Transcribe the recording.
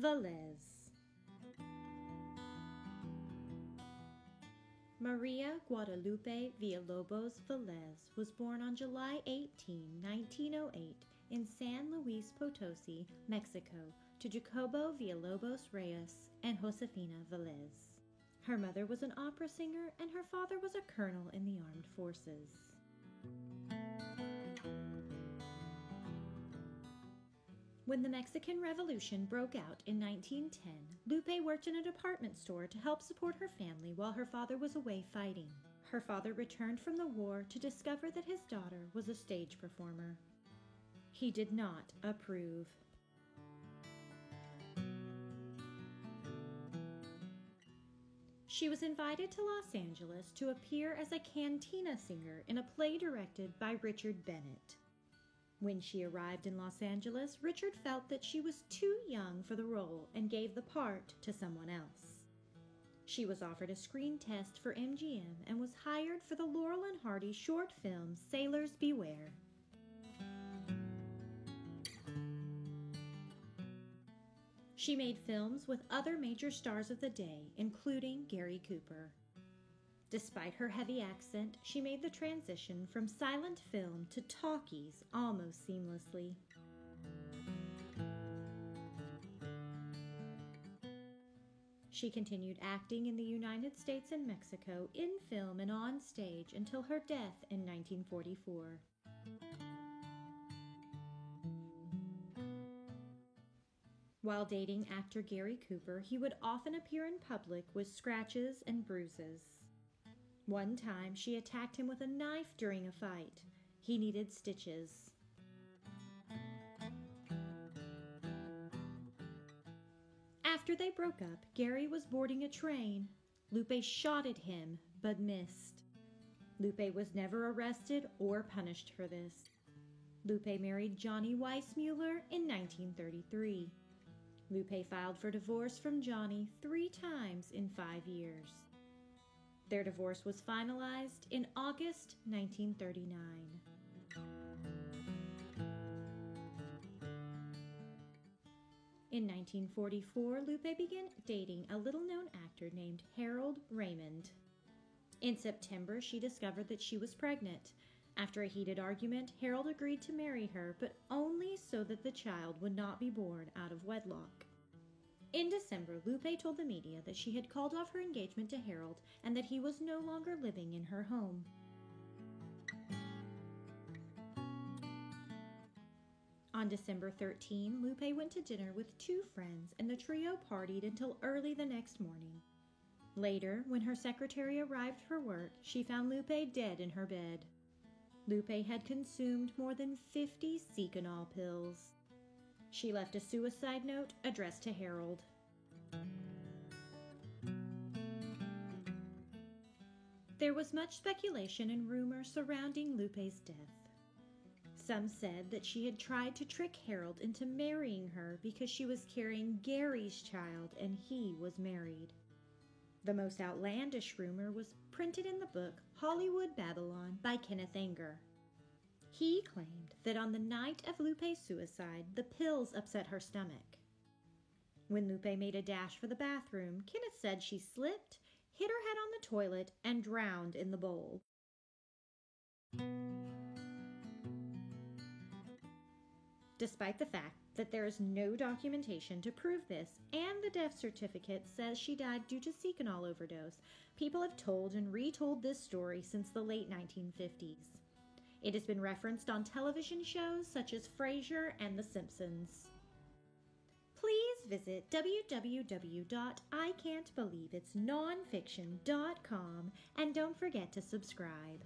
Velez. Maria Guadalupe Villalobos Velez was born on July 18, 1908 in San Luis Potosi, Mexico, to Jacobo Villalobos Reyes and Josefina Velez. Her mother was an opera singer and her father was a colonel in the armed forces. When the Mexican Revolution broke out in 1910, Lupe worked in a department store to help support her family while her father was away fighting. Her father returned from the war to discover that his daughter was a stage performer. He did not approve. She was invited to Los Angeles to appear as a cantina singer in a play directed by Richard Bennett. When she arrived in Los Angeles, Richard felt that she was too young for the role and gave the part to someone else. She was offered a screen test for MGM and was hired for the Laurel and Hardy short film Sailors Beware. She made films with other major stars of the day, including Gary Cooper. Despite her heavy accent, she made the transition from silent film to talkies almost seamlessly. She continued acting in the United States and Mexico in film and on stage until her death in 1944. While dating actor Gary Cooper, he would often appear in public with scratches and bruises. One time, she attacked him with a knife during a fight. He needed stitches. After they broke up, Gary was boarding a train. Lupe shot at him, but missed. Lupe was never arrested or punished for this. Lupe married Johnny Weissmuller in 1933. Lupe filed for divorce from Johnny 3 times in 5 years. Their divorce was finalized in August 1939. In 1944, Lupe began dating a little-known actor named Harold Raymond. In September, she discovered that she was pregnant. After a heated argument, Harold agreed to marry her, but only so that the child would not be born out of wedlock. In December, Lupe told the media that she had called off her engagement to Harold and that he was no longer living in her home. On December 13, Lupe went to dinner with 2 friends and the trio partied until early the next morning. Later, when her secretary arrived for work, she found Lupe dead in her bed. Lupe had consumed more than 50 Seconal pills. She left a suicide note addressed to Harold. There was much speculation and rumor surrounding Lupe's death. Some said that she had tried to trick Harold into marrying her because she was carrying Gary's child and he was married. The most outlandish rumor was printed in the book Hollywood Babylon by Kenneth Anger. He claimed that on the night of Lupe's suicide, the pills upset her stomach. When Lupe made a dash for the bathroom, Kenneth said she slipped, hit her head on the toilet, and drowned in the bowl. Despite the fact that there is no documentation to prove this, and the death certificate says she died due to Seconal overdose, people have told and retold this story since the late 1950s. It has been referenced on television shows such as Frasier and The Simpsons. Please visit www.ican'tbelieveitsnonfiction.com and don't forget to subscribe.